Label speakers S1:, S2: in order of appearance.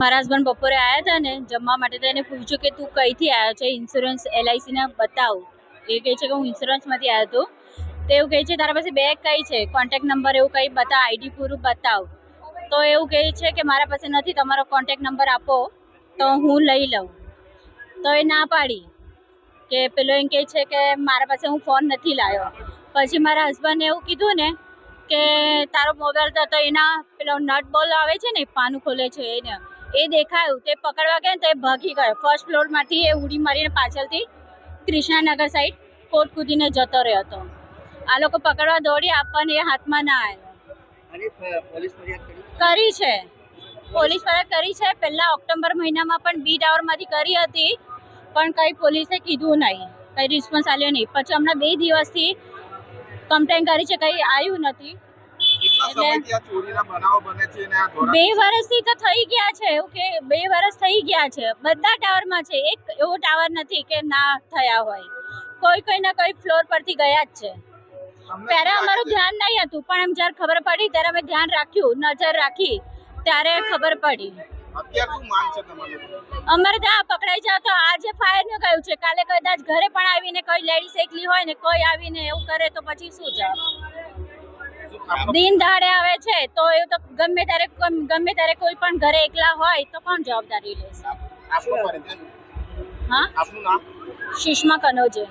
S1: મારા હસબન્ડ બપોરે આવ્યા હતા ને જમવા માટે, તો એને પૂછ્યું કે તું કઈથી આવ્યો છે, ઇન્સ્યોરન્સ LIC ને બતાવ. એ કહે છે કે હું ઇન્સ્યોરન્સમાંથી આવ્યો હતો. તો એવું કહે છે તારા પાસે બેગ કઈ છે, કોન્ટેક્ટ નંબર એવું કંઈ બતાવ, ID પૂરું બતાવ. તો એવું કહે છે કે મારા પાસે નથી, તમારો કોન્ટેક્ટ નંબર આપો તો હું લઈ લઉં. તો એ ના પાડી કે પેલો એમ કહે છે કે મારા પાસે હું ફોન નથી લાવ્યો. પછી મારા હસબન્ડે એવું કીધું ને કે તારો મોબાઈલ તો એના પેલો નટ બોલ આવે છે ને, પાનું ખોલે છે એને, એ દેખાયું. તે પકડવા ગયા ને તો એ ભાગી ગયો. ફર્સ્ટ ફ્લોરમાંથી એ ઉડી મારીને પાછળથી કૃષ્ણાનગર સાઈડ કોટ કૂદીને જતો રહ્યો હતો. આ લોકો પકડવા દોડી, આપણને એ હાથમાં ના આવ્યો. કરી છે, પોલીસ ફરિયાદ કરી છે. પહેલા ઓક્ટોબર મહિનામાં પણ બી ટાવરમાંથી કરી હતી, પણ કઈ પોલીસે કીધું નહીં, કઈ રિસ્પોન્સ આવ્યો નહીં. પછી હમણાં 2 દિવસથી કમ્પ્લેન કરી છે, કઈ આવ્યું નથી. એટલે 2 વર્ષથી તો થઈ ગયા છે. એવું કે 2 વર્ષ થઈ ગયા છે. બધા ટાવરમાં છે, એક એવો ટાવર નથી કે ના થયા હોય. કોઈ ના કોઈ ફ્લોર પરથી ગયા જ છે. ત્યારે અમારું ધ્યાન નહીં હતું, પણ એમ જ્યારે ખબર પડી ત્યારે અમે ધ્યાન રાખ્યું, નજર રાખી, ત્યારે ખબર પડી. અમારે ત્યાં પકડાઈ જાવ તો આજે ફાયર ને ગયું છે, કાલે કદાચ ઘરે પણ આવીને કોઈ લેડીઝ એકલી હોય ને કોઈ આવીને એવું કરે તો પછી શું જવાબ? દિન દહાડે આવે છે તો એવું તો ગમે ત્યારે કોઈ પણ ઘરે એકલા હોય તો કોણ જવાબદારી લેશે? હા, સુષ્મા કનોજે.